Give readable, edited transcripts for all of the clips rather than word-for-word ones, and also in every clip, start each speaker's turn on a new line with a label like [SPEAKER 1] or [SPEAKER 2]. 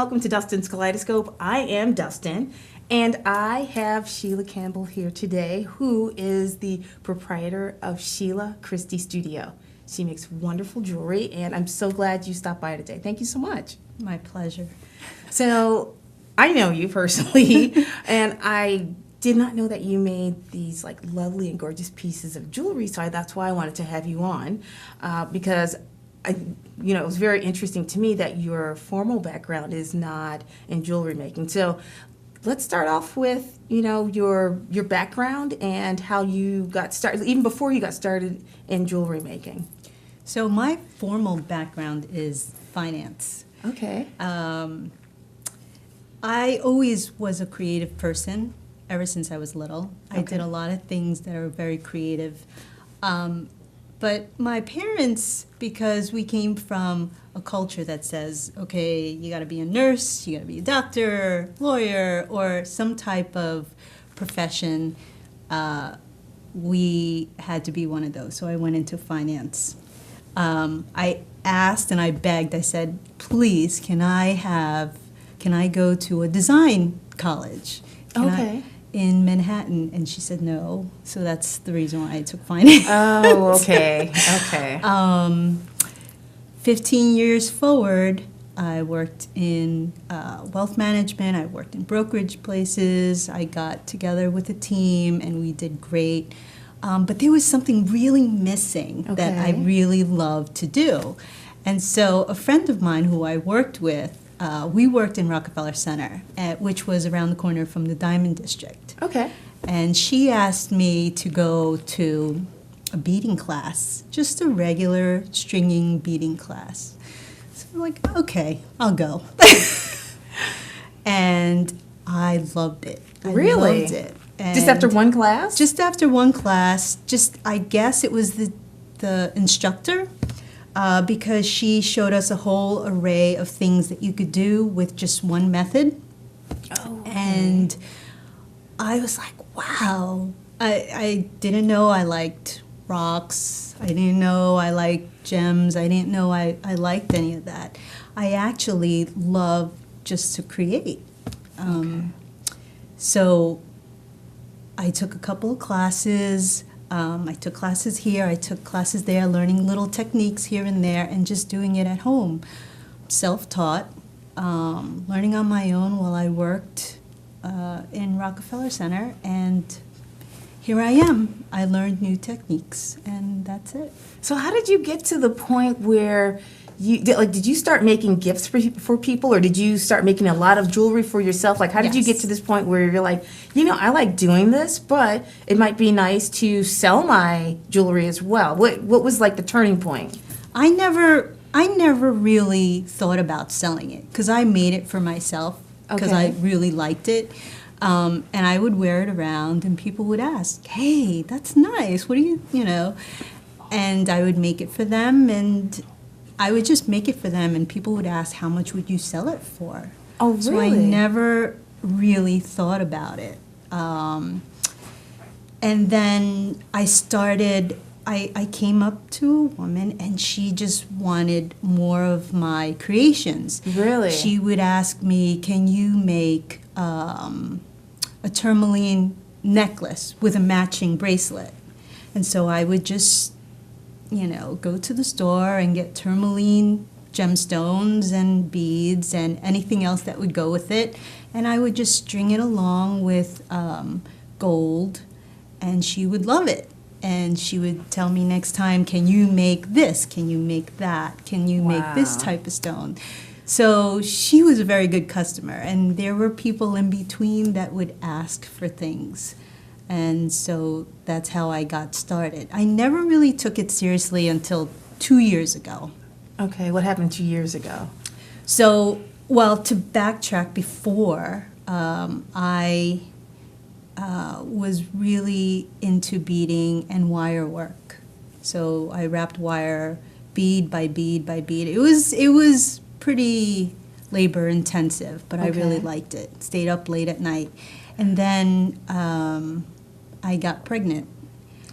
[SPEAKER 1] welcome to Dustin's Kaleidoscope. I am Dustin, and I have Sheilah Campbell here today, who is the proprietor of Sheilah Christi Studio. She makes wonderful jewelry, and I'm so glad you stopped by today. Thank you so much.
[SPEAKER 2] My pleasure.
[SPEAKER 1] So, I know you personally, and I did not know that you made these like lovely and gorgeous pieces of jewelry, so that's why I wanted to have you on, because it was very interesting to me that your formal background is not in jewelry making. So let's start off with, your background and how you got started, even before you got started in jewelry making.
[SPEAKER 2] So my formal background is finance.
[SPEAKER 1] Okay.
[SPEAKER 2] I always was a creative person ever since I was little.
[SPEAKER 1] Okay.
[SPEAKER 2] I did a lot of things that are very creative. But my parents, because we came from a culture that says, okay, you got to be a nurse, you got to be a doctor, lawyer, or some type of profession, we had to be one of those. So I went into finance. I asked and I begged. I said, please, can I go to a design college?
[SPEAKER 1] Okay.
[SPEAKER 2] In Manhattan, and she said no. So that's the reason why I took finance.
[SPEAKER 1] Oh, okay, okay.
[SPEAKER 2] 15 years forward, I worked in wealth management. I worked in brokerage places. I got together with a team, and we did great. But there was something really missing that I really loved to do. And so a friend of mine who I worked with, we worked in Rockefeller Center, which was around the corner from the Diamond District.
[SPEAKER 1] Okay.
[SPEAKER 2] And she asked me to go to a beading class, just a regular stringing beading class. So I'm like, okay, I'll go. And I loved it.
[SPEAKER 1] Really?
[SPEAKER 2] I loved it. And
[SPEAKER 1] just after one class?
[SPEAKER 2] Just after one class. I guess it was the instructor. Because she showed us a whole array of things that you could do with just one method.
[SPEAKER 1] Oh, okay.
[SPEAKER 2] And I was like, wow. I didn't know I liked rocks. I didn't know I liked gems. I didn't know I liked any of that. I actually love just to create. So I took a couple of classes. I took classes here, I took classes there, learning little techniques here and there, and just doing it at home. Self-taught, learning on my own while I worked in Rockefeller Center, and here I am. I learned new techniques, and that's it.
[SPEAKER 1] So how did you get to the point where did you start making gifts for people, or did you start making a lot of jewelry for yourself? Like, how did you get to this point where you're like, I like doing this, but it might be nice to sell my jewelry as well? What was like the turning point?
[SPEAKER 2] I never really thought about selling it because I made it for myself because I really liked it. And I would wear it around, and people would ask, hey, that's nice. What do you And I would make it for them, and I would just make it for them, and people would ask, how much would you sell it for?
[SPEAKER 1] Oh, really?
[SPEAKER 2] So I never really thought about it. And then I came up to a woman, and she just wanted more of my creations.
[SPEAKER 1] Really?
[SPEAKER 2] She would ask me, can you make a tourmaline necklace with a matching bracelet? And so I would just go to the store and get tourmaline gemstones and beads and anything else that would go with it. And I would just string it along with gold, and she would love it. And she would tell me next time, can you make this? Can you make that? Can you make this type of stone? So she was a very good customer. And there were people in between that would ask for things. And so that's how I got started. I never really took it seriously until 2 years ago.
[SPEAKER 1] Okay, what happened 2 years ago?
[SPEAKER 2] So, to backtrack before, I was really into beading and wire work. So I wrapped wire bead by bead by bead. It was pretty labor intensive, but I really liked it. Stayed up late at night. And then I got pregnant.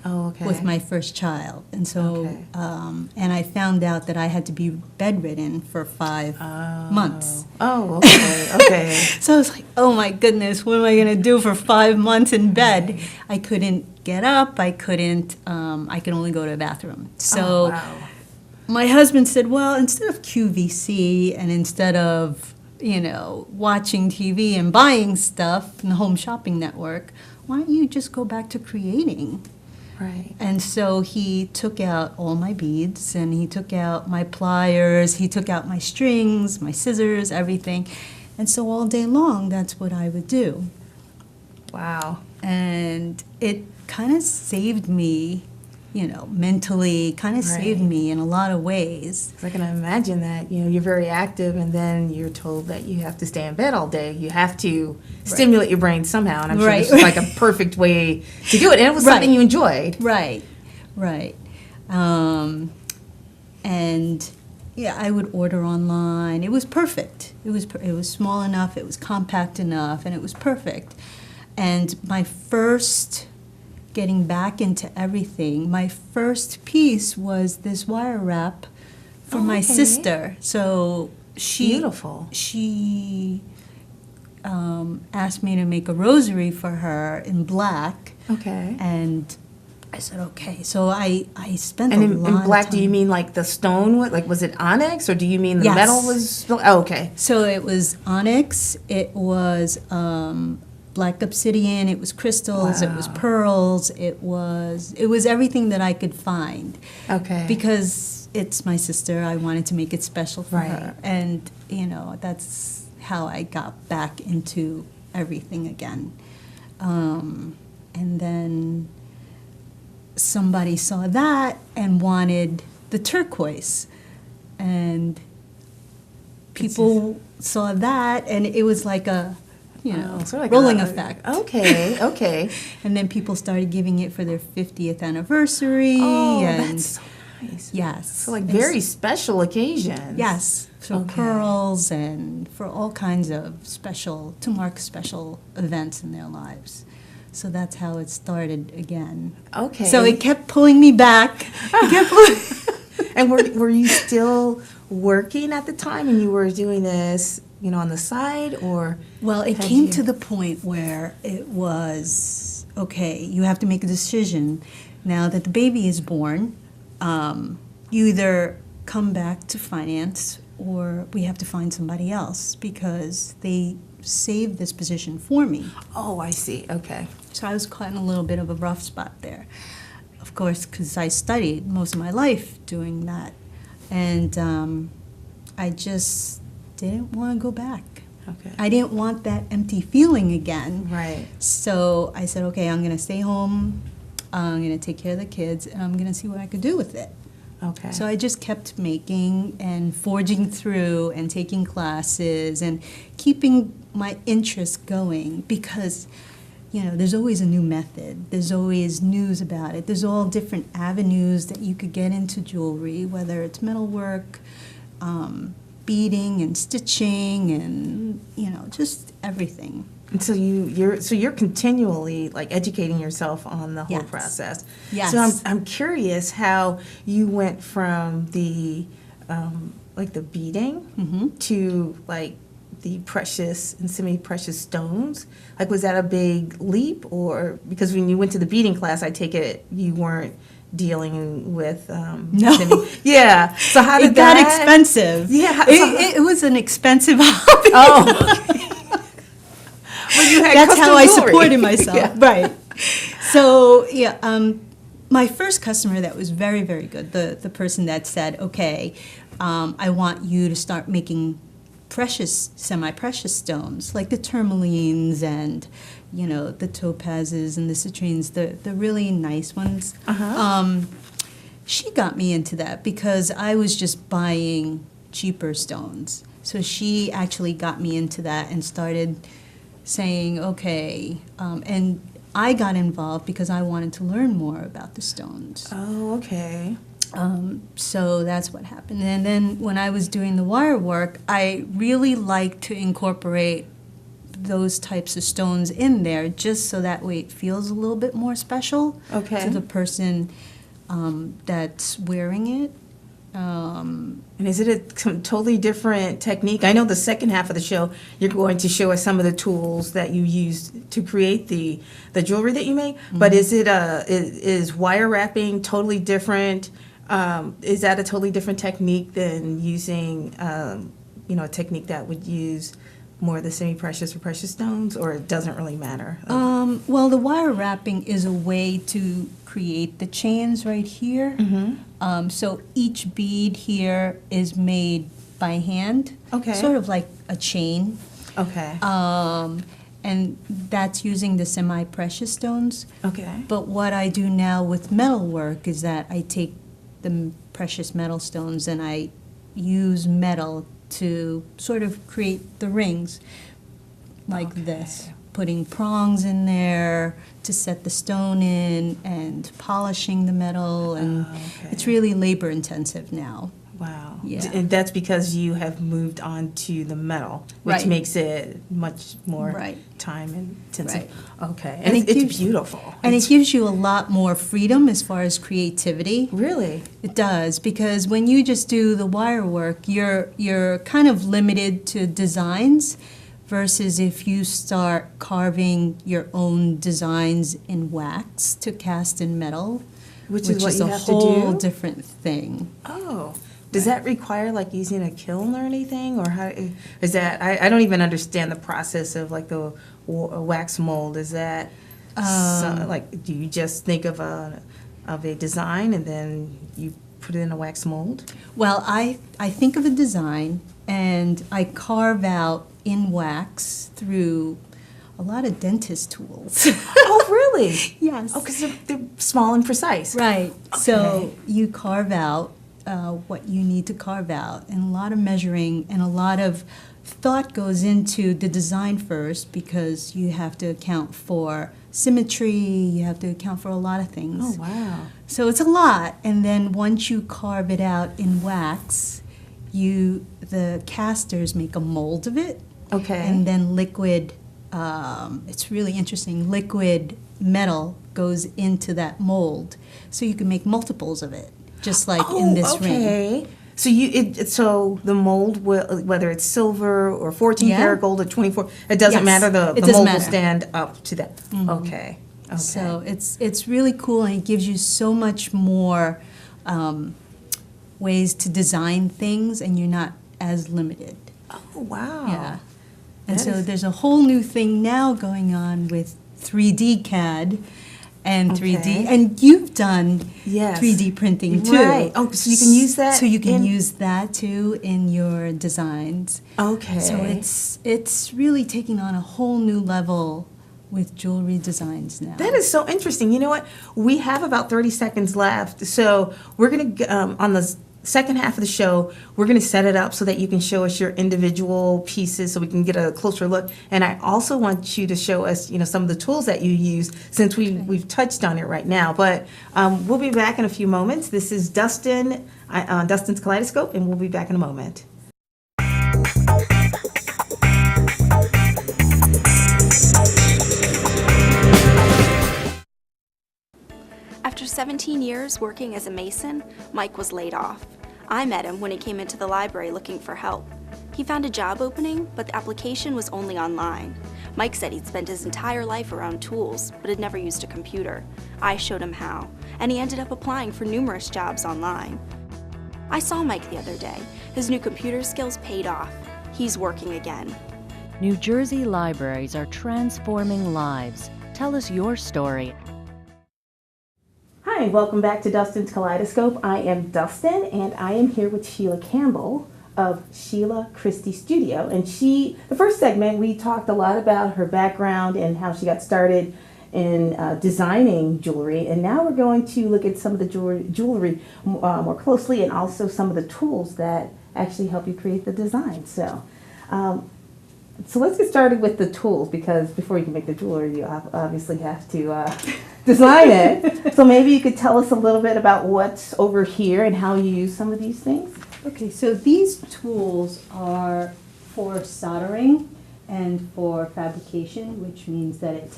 [SPEAKER 1] Oh, okay.
[SPEAKER 2] with my first child. And so,
[SPEAKER 1] Okay.
[SPEAKER 2] and I found out that I had to be bedridden for 5 months.
[SPEAKER 1] Oh, okay, okay.
[SPEAKER 2] So I was like, oh my goodness, what am I going to do for 5 months in bed?
[SPEAKER 1] Right.
[SPEAKER 2] I couldn't get up. I couldn't, I could only go to the bathroom. So
[SPEAKER 1] Oh, wow.
[SPEAKER 2] my husband said, well, instead of QVC and instead of, watching TV and buying stuff in the Home Shopping Network, why don't you just go back to creating?
[SPEAKER 1] Right.
[SPEAKER 2] And so he took out all my beads, and he took out my pliers, he took out my strings, my scissors, everything. And so all day long, that's what I would do.
[SPEAKER 1] Wow.
[SPEAKER 2] And it kind of saved me, mentally, kind of saved
[SPEAKER 1] Right.
[SPEAKER 2] me in a lot of ways.
[SPEAKER 1] 'Cause I can imagine that, you're very active and then you're told that you have to stay in bed all day. You have to stimulate your brain somehow. And I'm sure this
[SPEAKER 2] Right.
[SPEAKER 1] is like a perfect way to do it. And it was something
[SPEAKER 2] Right.
[SPEAKER 1] you enjoyed.
[SPEAKER 2] Right, right. And yeah, I would order online. It was perfect. It was small enough, it was compact enough, and it was perfect. And my first getting back into everything, my first piece was this wire wrap for my
[SPEAKER 1] okay.
[SPEAKER 2] sister. So
[SPEAKER 1] Beautiful.
[SPEAKER 2] she asked me to make a rosary for her in black.
[SPEAKER 1] Okay.
[SPEAKER 2] And I said, okay. So I spent
[SPEAKER 1] And
[SPEAKER 2] a
[SPEAKER 1] in
[SPEAKER 2] lot of
[SPEAKER 1] black,
[SPEAKER 2] time.
[SPEAKER 1] do you mean like the stone? Like, was it onyx or do you mean the
[SPEAKER 2] Yes.
[SPEAKER 1] metal was? Oh, okay.
[SPEAKER 2] So it was onyx, it was black obsidian, it was crystals, it was
[SPEAKER 1] Wow.
[SPEAKER 2] pearls, it was everything that I could find.
[SPEAKER 1] Okay.
[SPEAKER 2] Because it's my sister, I wanted to make it special for
[SPEAKER 1] Right.
[SPEAKER 2] her. And, that's how I got back into everything again. And then somebody saw that and wanted the turquoise. And people saw that, and it was like a,
[SPEAKER 1] Sort of like
[SPEAKER 2] rolling
[SPEAKER 1] a-
[SPEAKER 2] effect.
[SPEAKER 1] Okay, okay.
[SPEAKER 2] And then people started giving it for their 50th anniversary.
[SPEAKER 1] Oh,
[SPEAKER 2] and
[SPEAKER 1] that's so nice.
[SPEAKER 2] yes.
[SPEAKER 1] So like
[SPEAKER 2] And
[SPEAKER 1] very special occasions.
[SPEAKER 2] Yes, for
[SPEAKER 1] Okay.
[SPEAKER 2] pearls and for all kinds of to mark special events in their lives. So that's how it started again.
[SPEAKER 1] Okay.
[SPEAKER 2] So it kept pulling me back. It kept pulling.
[SPEAKER 1] And were you still working at the time and you were doing this, on the side or?
[SPEAKER 2] Well, it
[SPEAKER 1] had
[SPEAKER 2] came
[SPEAKER 1] you-
[SPEAKER 2] to the point where it was, okay, you have to make a decision. Now that the baby is born, you either come back to finance or we have to find somebody else because they saved this position for me.
[SPEAKER 1] Oh, I see. Okay.
[SPEAKER 2] So I was caught in a little bit of a rough spot there. Of course, because I studied most of my life doing that. And I just didn't want to go back.
[SPEAKER 1] Okay.
[SPEAKER 2] I didn't want that empty feeling again.
[SPEAKER 1] Right.
[SPEAKER 2] So I said, okay, I'm going to stay home. I'm going to take care of the kids, and I'm going to see what I could do with it.
[SPEAKER 1] Okay.
[SPEAKER 2] So I just kept making and forging through and taking classes and keeping my interest going because, there's always a new method. There's always news about it. There's all different avenues that you could get into jewelry, whether it's metalwork, beading and stitching and, just everything.
[SPEAKER 1] And so you're continually like educating yourself on the whole
[SPEAKER 2] Yes.
[SPEAKER 1] process.
[SPEAKER 2] Yes.
[SPEAKER 1] So I'm curious how you went from the like the beading to like the precious and semi-precious stones. Like, was that a big leap, or because when you went to the beading class, I take it you weren't dealing with
[SPEAKER 2] No.
[SPEAKER 1] yeah. So how did
[SPEAKER 2] It got
[SPEAKER 1] that?
[SPEAKER 2] expensive.
[SPEAKER 1] Yeah.
[SPEAKER 2] It was an expensive hobby.
[SPEAKER 1] Oh. Okay. But you had
[SPEAKER 2] That's
[SPEAKER 1] custom
[SPEAKER 2] how I
[SPEAKER 1] jewelry.
[SPEAKER 2] supported myself.
[SPEAKER 1] Yeah.
[SPEAKER 2] Right. So, yeah, my first customer that was very, very good, the person that said, okay, I want you to start making precious, semi-precious stones, like the tourmalines and, the topazes and the citrines, the really nice ones.
[SPEAKER 1] Uh-huh.
[SPEAKER 2] She got me into that because I was just buying cheaper stones. So she actually got me into that and started saying, okay, and I got involved because I wanted to learn more about the stones.
[SPEAKER 1] Oh, okay.
[SPEAKER 2] So that's what happened. And then when I was doing the wire work, I really liked to incorporate those types of stones in there, just so that way it feels a little bit more special
[SPEAKER 1] Okay.
[SPEAKER 2] to the person that's wearing it.
[SPEAKER 1] And is it a totally different technique? I know the second half of the show, you're going to show us some of the tools that you used to create the jewelry that you make. But is it is wire wrapping totally different? Is that a totally different technique than using, a technique that would use more of the semi-precious or precious stones, or it doesn't really matter?
[SPEAKER 2] Well, the wire wrapping is a way to create the chains right here. So each bead here is made by hand.
[SPEAKER 1] Okay.
[SPEAKER 2] Sort of like a chain.
[SPEAKER 1] Okay.
[SPEAKER 2] And that's using the semi-precious stones.
[SPEAKER 1] Okay.
[SPEAKER 2] But what I do now with metal work is that I take the precious metal stones and I use metal to sort of create the rings like this, putting prongs in there to set the stone in and polishing the metal, and it's really labor intensive now.
[SPEAKER 1] Wow.
[SPEAKER 2] Yeah.
[SPEAKER 1] And that's because you have moved on to the metal, which
[SPEAKER 2] Right.
[SPEAKER 1] makes it much more
[SPEAKER 2] Right.
[SPEAKER 1] time intensive.
[SPEAKER 2] Right.
[SPEAKER 1] Okay.
[SPEAKER 2] And
[SPEAKER 1] And
[SPEAKER 2] it
[SPEAKER 1] it's
[SPEAKER 2] gives-
[SPEAKER 1] beautiful.
[SPEAKER 2] And
[SPEAKER 1] It's
[SPEAKER 2] it gives you a lot more freedom as far as creativity.
[SPEAKER 1] really.
[SPEAKER 2] It does, because when you just do the wire work, you're kind of limited to designs, versus if you start carving your own designs in wax to cast in metal,
[SPEAKER 1] Which is what you
[SPEAKER 2] a
[SPEAKER 1] have to
[SPEAKER 2] whole
[SPEAKER 1] do?
[SPEAKER 2] different thing.
[SPEAKER 1] Oh. Does that require like using a kiln or anything, or how is that? I don't even understand the process of like the wax mold. Is that like, do you just think of a design and then you put it in a wax mold?
[SPEAKER 2] Well, I think of a design and I carve out in wax through a lot of dentist tools.
[SPEAKER 1] Oh, really?
[SPEAKER 2] Yes.
[SPEAKER 1] Oh, because they're small and precise.
[SPEAKER 2] Right.
[SPEAKER 1] Okay.
[SPEAKER 2] So you carve out what you need to carve out, and a lot of measuring and a lot of thought goes into the design first, because you have to account for symmetry, you have to account for a lot of things.
[SPEAKER 1] Oh, wow.
[SPEAKER 2] So it's a lot, and then once you carve it out in wax, the casters make a mold of it,
[SPEAKER 1] Okay.
[SPEAKER 2] and then liquid, it's really interesting, liquid metal goes into that mold, so you can make multiples of it, just like in this ring.
[SPEAKER 1] Okay. So so the mold will, whether it's silver or 14
[SPEAKER 2] Yeah.
[SPEAKER 1] karat gold or 24, it doesn't
[SPEAKER 2] Yes.
[SPEAKER 1] matter.
[SPEAKER 2] It
[SPEAKER 1] The
[SPEAKER 2] doesn't
[SPEAKER 1] mold will
[SPEAKER 2] matter.
[SPEAKER 1] stand up to that. Okay. Okay.
[SPEAKER 2] So it's really cool, and it gives you so much more ways to design things, and you're not as limited.
[SPEAKER 1] Oh, wow.
[SPEAKER 2] Yeah. And
[SPEAKER 1] That
[SPEAKER 2] so
[SPEAKER 1] is-
[SPEAKER 2] there's a whole new thing now going on with 3D CAD and 3D,
[SPEAKER 1] Okay.
[SPEAKER 2] and you've done
[SPEAKER 1] Yes.
[SPEAKER 2] 3D printing too.
[SPEAKER 1] Right. Oh, so you can use that
[SPEAKER 2] So you can
[SPEAKER 1] in-
[SPEAKER 2] use that too in your designs.
[SPEAKER 1] Okay.
[SPEAKER 2] So it's really taking on a whole new level with jewelry designs now.
[SPEAKER 1] That is so interesting. You know what? We have about 30 seconds left. So we're going to, on the second half of the show, we're going to set it up so that you can show us your individual pieces so we can get a closer look. And I also want you to show us, some of the tools that you use, since we've touched on it right now. But we'll be back in a few moments. This is Dustin, Dustin's Kaleidoscope, and we'll be back in a moment.
[SPEAKER 3] After 17 years working as a mason, Mike was laid off. I met him when he came into the library looking for help. He found a job opening, but the application was only online. Mike said he'd spent his entire life around tools, but had never used a computer. I showed him how, and he ended up applying for numerous jobs online. I saw Mike the other day. His new computer skills paid off. He's working again.
[SPEAKER 4] New Jersey libraries are transforming lives. Tell us your story.
[SPEAKER 1] Hi, welcome back to Dustin's Kaleidoscope. I am Dustin, and I am here with Sheilah Campbell of Sheilah Christi Studio. And the first segment, we talked a lot about her background and how she got started in designing jewelry. And now we're going to look at some of the jewelry more closely, and also some of the tools that actually help you create the design. So let's get started with the tools, because before you can make the jewelry, you obviously have to design it. So maybe you could tell us a little bit about what's over here and how you use some of these things.
[SPEAKER 2] Okay, so these tools are for soldering. and for fabrication, which means that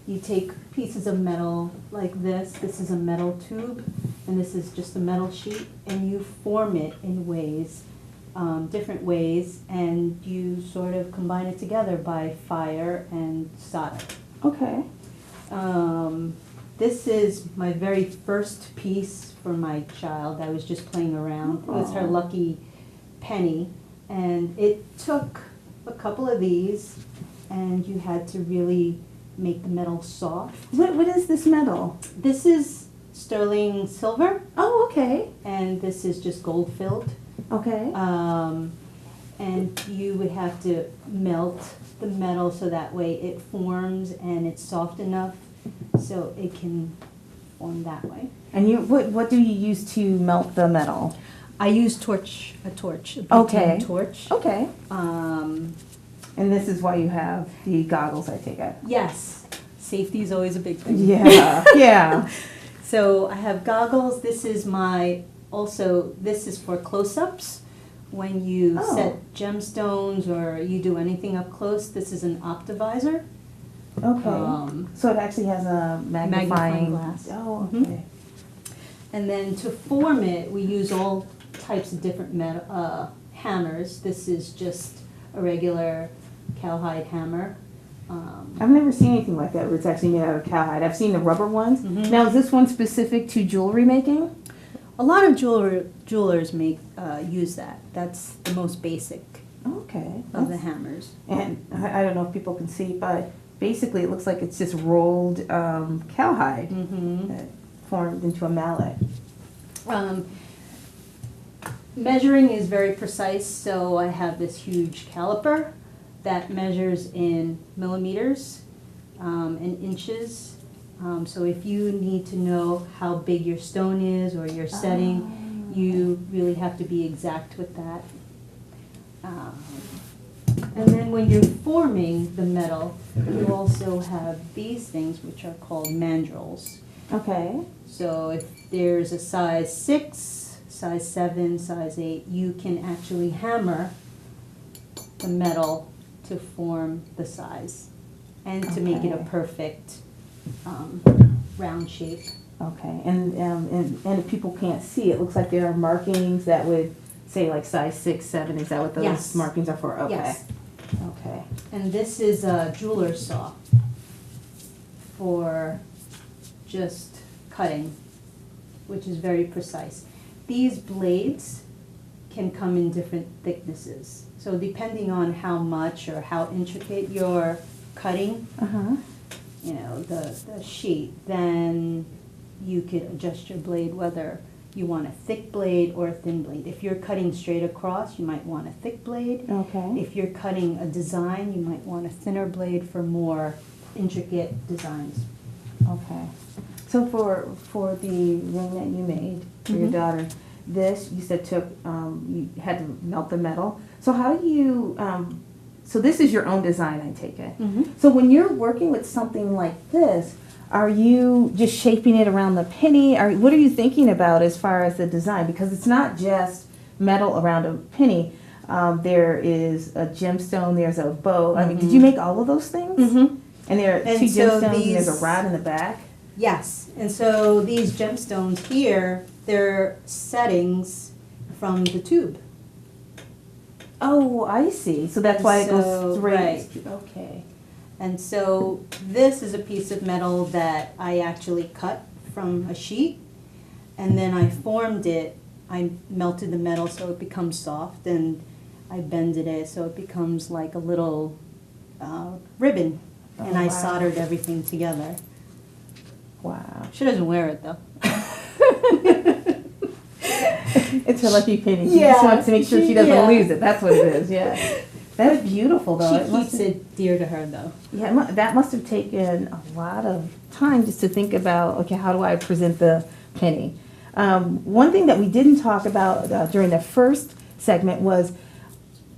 [SPEAKER 2] you take pieces of metal like this is a metal tube, and this is just a metal sheet, and you form it in ways, different ways, and you sort of combine it together by fire and solder.
[SPEAKER 1] Okay.
[SPEAKER 2] This is my very first piece for my child. I was just playing around. It was her lucky penny, and it took a couple of these, and you had to really make the metal soft.
[SPEAKER 1] What is this metal?
[SPEAKER 2] This is sterling silver,
[SPEAKER 1] Oh, okay.
[SPEAKER 2] and this is just gold filled.
[SPEAKER 1] Okay.
[SPEAKER 2] And you would have to melt the metal so that way it forms and it's soft enough so it can form that way.
[SPEAKER 1] And what do you use to melt the metal?
[SPEAKER 2] I use a torch, a butane
[SPEAKER 1] Okay.
[SPEAKER 2] torch.
[SPEAKER 1] Okay.
[SPEAKER 2] Um,
[SPEAKER 1] And this is why you have the goggles, I take it.
[SPEAKER 2] yes, safety is always a big thing.
[SPEAKER 1] Yeah. Yeah.
[SPEAKER 2] So I have goggles. This is this is for close-ups. When you
[SPEAKER 1] Oh.
[SPEAKER 2] set gemstones or you do anything up close, this is an optivisor.
[SPEAKER 1] Okay. So it actually has a
[SPEAKER 2] magnifying glass.
[SPEAKER 1] Oh,
[SPEAKER 2] Mhm.
[SPEAKER 1] okay.
[SPEAKER 2] And then to form it, we use all types of different hammers. This is just a regular cowhide hammer.
[SPEAKER 1] I've never seen anything like that where it's actually made out of cowhide. I've seen the rubber ones.
[SPEAKER 2] Mhm.
[SPEAKER 1] Now, is this one specific to jewelry making?
[SPEAKER 2] A lot of jewelers use that. That's the most basic
[SPEAKER 1] Okay.
[SPEAKER 2] of the hammers.
[SPEAKER 1] And I don't know if people can see, but basically it looks like it's just rolled cowhide
[SPEAKER 2] Mm-hmm.
[SPEAKER 1] that formed into a mallet.
[SPEAKER 2] Measuring is very precise, so I have this huge caliper that measures in millimeters and inches. So if you need to know how big your stone is or your setting, you really have to be exact with that. And then when you're forming the metal, you also have these things which are called mandrels.
[SPEAKER 1] Okay.
[SPEAKER 2] So if there's a size 6, size 7, size 8, you can actually hammer the metal to form the size and to make it a
[SPEAKER 1] Okay.
[SPEAKER 2] perfect round shape.
[SPEAKER 1] Okay. And if people can't see, it looks like there are markings that would say like size 6, 7. Is that what those
[SPEAKER 2] Yes.
[SPEAKER 1] markings are for? Okay.
[SPEAKER 2] Yes.
[SPEAKER 1] Okay.
[SPEAKER 2] And this is a jeweler's saw for just cutting, which is very precise. These blades can come in different thicknesses. So depending on how much or how intricate you're cutting,
[SPEAKER 1] Uh-huh.
[SPEAKER 2] the sheet, then you could adjust your blade whether you want a thick blade or a thin blade. If you're cutting straight across, you might want a thick blade.
[SPEAKER 1] Okay.
[SPEAKER 2] If you're cutting a design, you might want a thinner blade for more intricate designs.
[SPEAKER 1] Okay. So for the ring that you made for your
[SPEAKER 2] Mhm.
[SPEAKER 1] daughter, this you said you had to melt the metal. So how do you so this is your own design, I take it.
[SPEAKER 2] Mm-hmm.
[SPEAKER 1] So when you're working with something like this, are you just shaping it around the penny? What are you thinking about as far as the design? Because it's not just metal around a penny. There is a gemstone, there's a bow. I mean, did you make all of those things?
[SPEAKER 2] Mm-hmm.
[SPEAKER 1] And there are
[SPEAKER 2] And
[SPEAKER 1] two
[SPEAKER 2] so
[SPEAKER 1] gemstones and there's a
[SPEAKER 2] these-
[SPEAKER 1] rod in the back?
[SPEAKER 2] Yes, and so these gemstones here, they're settings from the tube.
[SPEAKER 1] Oh, I see. So that's why it
[SPEAKER 2] So,
[SPEAKER 1] goes straight.
[SPEAKER 2] right.
[SPEAKER 1] Okay.
[SPEAKER 2] And so this is a piece of metal that I actually cut from a sheet, and then I formed it. I melted the metal so it becomes soft, and I bended it so it becomes like a little ribbon, and
[SPEAKER 1] Oh,
[SPEAKER 2] I
[SPEAKER 1] wow.
[SPEAKER 2] soldered everything together.
[SPEAKER 1] Wow.
[SPEAKER 2] She doesn't wear it though.
[SPEAKER 1] It's her lucky penny. She
[SPEAKER 2] Yeah.
[SPEAKER 1] just wants to make sure she doesn't
[SPEAKER 2] Yeah.
[SPEAKER 1] lose it. That's what it is. Yeah. That's beautiful, though.
[SPEAKER 2] She keeps it dear to her though.
[SPEAKER 1] Yeah, that must have taken a lot of time just to think about, okay, how do I present the penny? One thing that we didn't talk about during the first segment was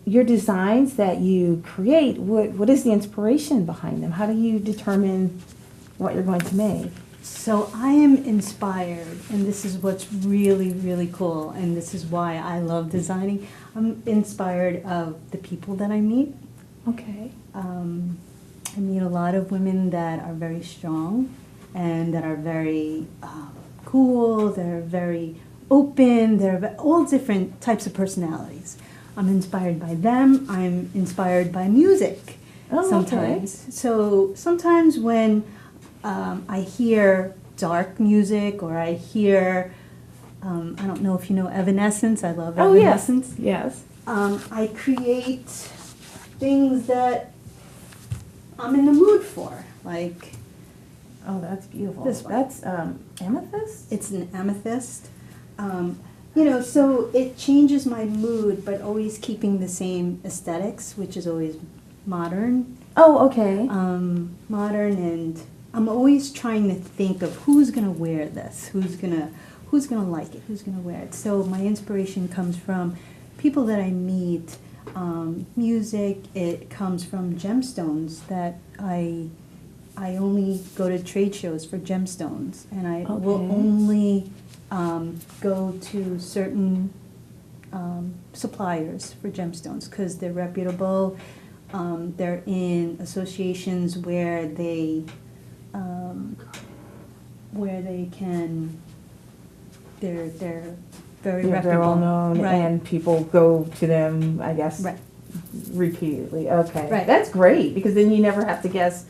[SPEAKER 1] your designs that you create. What is the inspiration behind them? How do you determine what you're going to make?
[SPEAKER 2] So I am inspired, and this is what's really, really cool, and this is why I love designing. I'm inspired of the people that I meet
[SPEAKER 1] Okay.
[SPEAKER 2] I meet a lot of women that are very strong and that are very cool, they're very open, they're all different types of personalities. I'm inspired by them, I'm inspired by music sometimes.
[SPEAKER 1] Okay.
[SPEAKER 2] So sometimes when I hear dark music or I hear, I don't know if you know Evanescence, I love
[SPEAKER 1] Oh, yes.
[SPEAKER 2] Evanescence.
[SPEAKER 1] Yes.
[SPEAKER 2] I create things that I'm in the mood for, like
[SPEAKER 1] Oh, that's beautiful.
[SPEAKER 2] This one.
[SPEAKER 1] That's amethyst?
[SPEAKER 2] it's an amethyst. So it changes my mood, but always keeping the same aesthetics, which is always modern.
[SPEAKER 1] Oh, okay.
[SPEAKER 2] Modern, and I'm always trying to think of who's gonna wear this, who's gonna like it, who's gonna wear it. So my inspiration comes from people that I meet, music. It comes from gemstones that I only go to trade shows for gemstones, and I will
[SPEAKER 1] Okay.
[SPEAKER 2] only go to certain suppliers for gemstones because they're reputable. They're in associations where they can. They're very
[SPEAKER 1] Yeah,
[SPEAKER 2] reputable.
[SPEAKER 1] they're well known,
[SPEAKER 2] Right.
[SPEAKER 1] and people go to them, I guess,
[SPEAKER 2] Right.
[SPEAKER 1] repeatedly. Okay.
[SPEAKER 2] Right.
[SPEAKER 1] That's great, because then you never have to guess,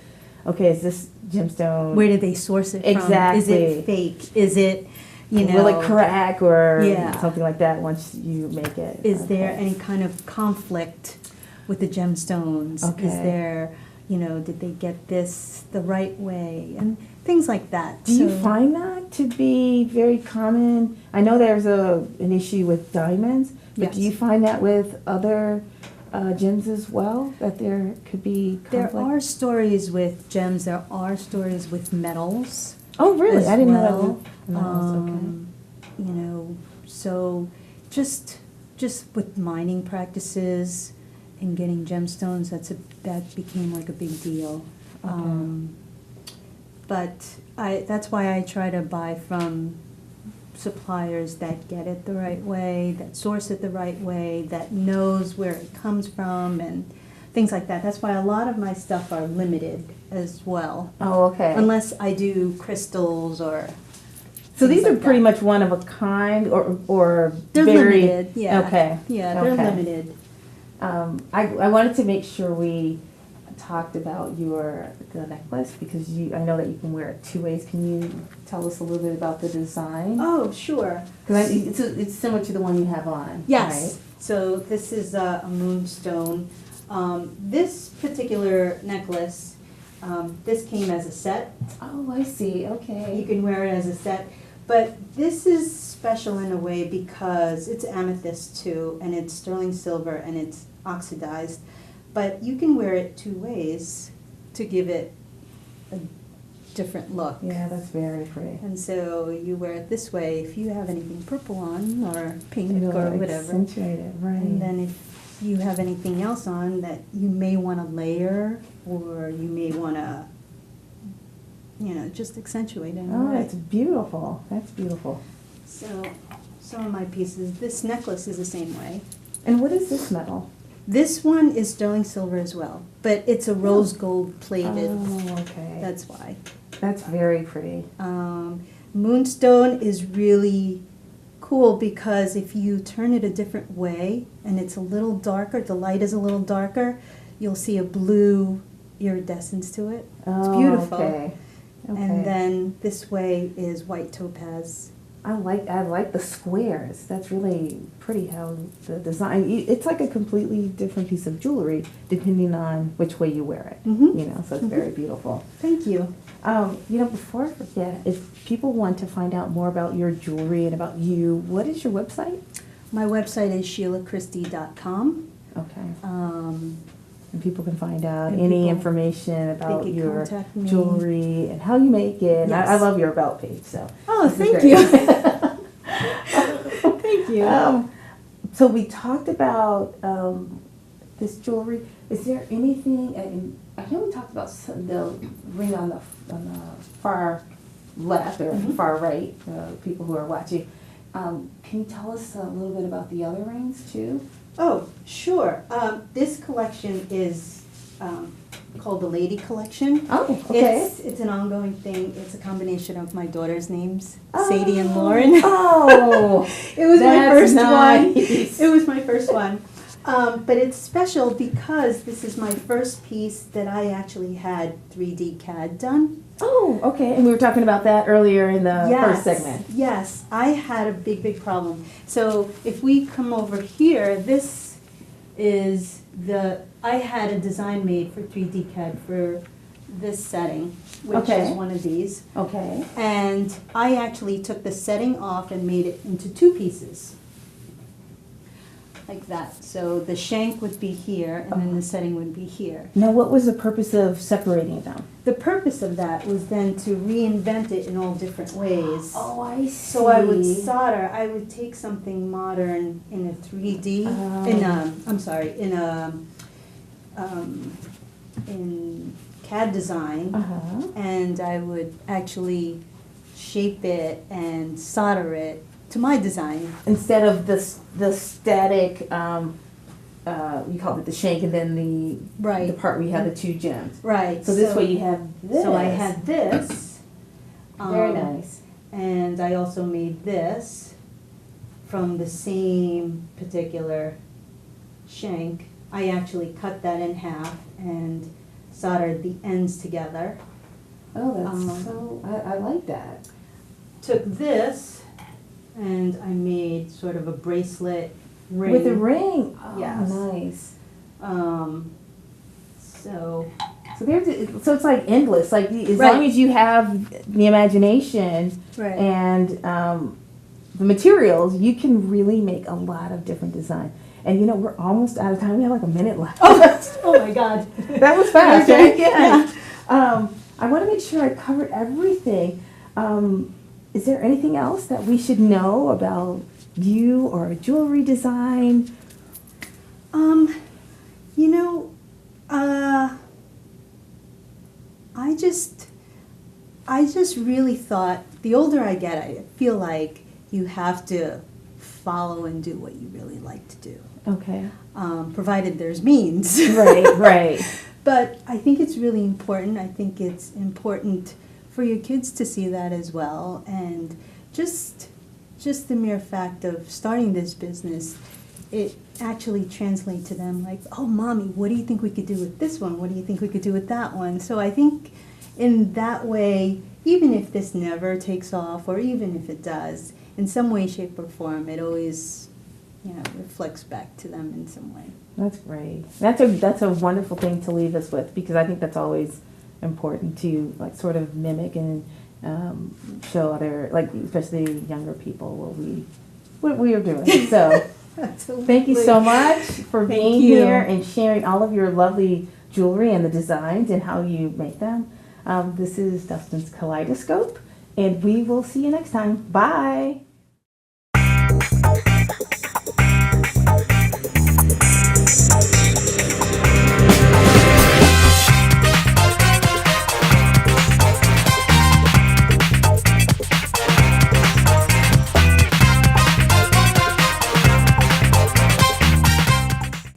[SPEAKER 1] okay, is this gemstone,
[SPEAKER 2] Where did they source it from? Is
[SPEAKER 1] Exactly.
[SPEAKER 2] it fake? Is it,
[SPEAKER 1] will it crack, or
[SPEAKER 2] Yeah.
[SPEAKER 1] something like that once you make it?
[SPEAKER 2] Is there
[SPEAKER 1] Okay.
[SPEAKER 2] any kind of conflict with the gemstones?
[SPEAKER 1] Okay.
[SPEAKER 2] Is there, did they get this the right way? And things like that.
[SPEAKER 1] Do you
[SPEAKER 2] So-
[SPEAKER 1] find that to be very common? I know there's an issue with diamonds, but do
[SPEAKER 2] Yes.
[SPEAKER 1] you find that with other gems as well, that there could be
[SPEAKER 2] There
[SPEAKER 1] conflict?
[SPEAKER 2] are stories with gems, there are stories with metals.
[SPEAKER 1] Oh, really?
[SPEAKER 2] as
[SPEAKER 1] I didn't know that.
[SPEAKER 2] well.
[SPEAKER 1] Was metals, okay.
[SPEAKER 2] So just with mining practices and getting gemstones, that became like a big deal.
[SPEAKER 1] Okay.
[SPEAKER 2] But that's why I try to buy from suppliers that get it the right way, that source it the right way, that knows where it comes from and things like that. That's why a lot of my stuff are limited as well.
[SPEAKER 1] Oh, okay.
[SPEAKER 2] Unless I do crystals or
[SPEAKER 1] So
[SPEAKER 2] things
[SPEAKER 1] these are
[SPEAKER 2] like
[SPEAKER 1] pretty
[SPEAKER 2] that.
[SPEAKER 1] much one of a kind, or
[SPEAKER 2] They're
[SPEAKER 1] very
[SPEAKER 2] limited, yeah.
[SPEAKER 1] Okay.
[SPEAKER 2] Yeah, they're
[SPEAKER 1] Okay.
[SPEAKER 2] limited.
[SPEAKER 1] I wanted to make sure we talked about the necklace, because I know that you can wear it two ways. Can you tell us a little bit about the design?
[SPEAKER 2] Oh, sure.
[SPEAKER 1] Because it's similar to the one you have on.
[SPEAKER 2] Yes. So this is a moonstone. This particular necklace, this came as a set.
[SPEAKER 1] Right? Oh, I see.
[SPEAKER 2] You
[SPEAKER 1] Okay.
[SPEAKER 2] can wear it as a set. But this is special in a way because it's amethyst too, and it's sterling silver, and it's oxidized. But you can wear it two ways to give it a different look.
[SPEAKER 1] Yeah, that's very pretty.
[SPEAKER 2] And so you wear it this way if you have anything purple on, or pink,
[SPEAKER 1] It'll
[SPEAKER 2] or whatever.
[SPEAKER 1] accentuate it, right?
[SPEAKER 2] And then if you have anything else on that you may want to layer, or you may want to, just accentuate it in a
[SPEAKER 1] Oh,
[SPEAKER 2] way.
[SPEAKER 1] that's beautiful. That's beautiful.
[SPEAKER 2] So some of my pieces, this necklace is the same way.
[SPEAKER 1] And what is this metal?
[SPEAKER 2] This one is sterling silver as well, but it's a rose gold plated.
[SPEAKER 1] Oh, okay.
[SPEAKER 2] That's why.
[SPEAKER 1] That's very pretty.
[SPEAKER 2] Moonstone is really cool because if you turn it a different way and it's a little darker, the light is a little darker, you'll see a blue iridescence to it. It's
[SPEAKER 1] Oh,
[SPEAKER 2] beautiful.
[SPEAKER 1] Okay. Okay.
[SPEAKER 2] And then this way is white topaz.
[SPEAKER 1] I like the squares. That's really pretty how the design. It's like a completely different piece of jewelry depending on which way you wear it.
[SPEAKER 2] Mhm.
[SPEAKER 1] So it's very beautiful.
[SPEAKER 2] Thank you.
[SPEAKER 1] Before I forget, if people want to find out more about your jewelry and about you, what is your website?
[SPEAKER 2] My website is SheilahChristi.com.
[SPEAKER 1] Okay. And people can find out
[SPEAKER 2] And
[SPEAKER 1] any
[SPEAKER 2] people-
[SPEAKER 1] information about
[SPEAKER 2] can
[SPEAKER 1] your
[SPEAKER 2] contact me.
[SPEAKER 1] jewelry and how you make it. And I
[SPEAKER 2] Yes.
[SPEAKER 1] love your about page. So.
[SPEAKER 2] Oh,
[SPEAKER 1] this is
[SPEAKER 2] thank
[SPEAKER 1] great.
[SPEAKER 2] you. Thank you.
[SPEAKER 1] So we talked about this jewelry. Is there anything? I know we talked about the ring on the far left or
[SPEAKER 2] Mhm.
[SPEAKER 1] far right. People who are watching. Can you tell us a little bit about the other rings too?
[SPEAKER 2] Oh, sure. This collection is called the Lady Collection.
[SPEAKER 1] Oh, okay.
[SPEAKER 2] It's an ongoing thing. It's a combination of my daughter's names, Sadie and Lauren.
[SPEAKER 1] Oh,
[SPEAKER 2] It was my
[SPEAKER 1] that's
[SPEAKER 2] first one.
[SPEAKER 1] nice.
[SPEAKER 2] It was my first one. But it's special because this is my first piece that I actually had 3D CAD done.
[SPEAKER 1] Oh, okay. And we were talking about that earlier in the first segment.
[SPEAKER 2] Yes, I had a big problem. So if we come over here, this is I had a design made for 3D CAD for this setting, which
[SPEAKER 1] Okay.
[SPEAKER 2] is one of these.
[SPEAKER 1] Okay.
[SPEAKER 2] And I actually took the setting off and made it into two pieces. Like that. So the shank would be here, and then the setting would be here.
[SPEAKER 1] Now, what was the purpose of separating them?
[SPEAKER 2] The purpose of that was then to reinvent it in all different ways.
[SPEAKER 1] Oh, I see.
[SPEAKER 2] So I would solder, I would take something modern in a 3D, in CAD design,
[SPEAKER 1] Uh-huh.
[SPEAKER 2] and I would actually shape it and solder it to my design.
[SPEAKER 1] Instead of the static, you called it the shank, and then the
[SPEAKER 2] Right.
[SPEAKER 1] part where you have the two gems.
[SPEAKER 2] Right.
[SPEAKER 1] So this way you have this.
[SPEAKER 2] So I had this.
[SPEAKER 1] Very nice.
[SPEAKER 2] And I also made this from the same particular shank. I actually cut that in half and soldered the ends together.
[SPEAKER 1] Oh, that's I like that.
[SPEAKER 2] Took this and I made sort of a bracelet ring.
[SPEAKER 1] With a ring. Oh,
[SPEAKER 2] Yes.
[SPEAKER 1] nice.
[SPEAKER 2] So
[SPEAKER 1] So it's like endless. Like as
[SPEAKER 2] Right.
[SPEAKER 1] long as you have the imagination
[SPEAKER 2] Right.
[SPEAKER 1] and the materials, you can really make a lot of different designs. And you know, we're almost out of time. We have like a minute left.
[SPEAKER 2] oh my God.
[SPEAKER 1] That was fast,
[SPEAKER 2] Okay.
[SPEAKER 1] right? Yeah. I want to make sure I covered everything. Is there anything else that we should know about you or jewelry design?
[SPEAKER 2] You know, I just really thought the older I get, I feel like you have to follow and do what you really like to do,
[SPEAKER 1] Okay.
[SPEAKER 2] provided there's means.
[SPEAKER 1] Right, right.
[SPEAKER 2] But I think it's really important. I think it's important for your kids to see that as well. And just the mere fact of starting this business, it actually translates to them like, oh, Mommy, what do you think we could do with this one? What do you think we could do with that one? So I think in that way, even if this never takes off, or even if it does, in some way, shape, or form, it always, reflects back to them in some way.
[SPEAKER 1] That's great. That's a wonderful thing to leave us with, because I think that's always important to like sort of mimic and show other, like especially younger people what we are doing. So thank you so much for being here and sharing all of your lovely jewelry and the designs and how you make them. This is Dustin's Kaleidoscope, and we will see you next time. Bye.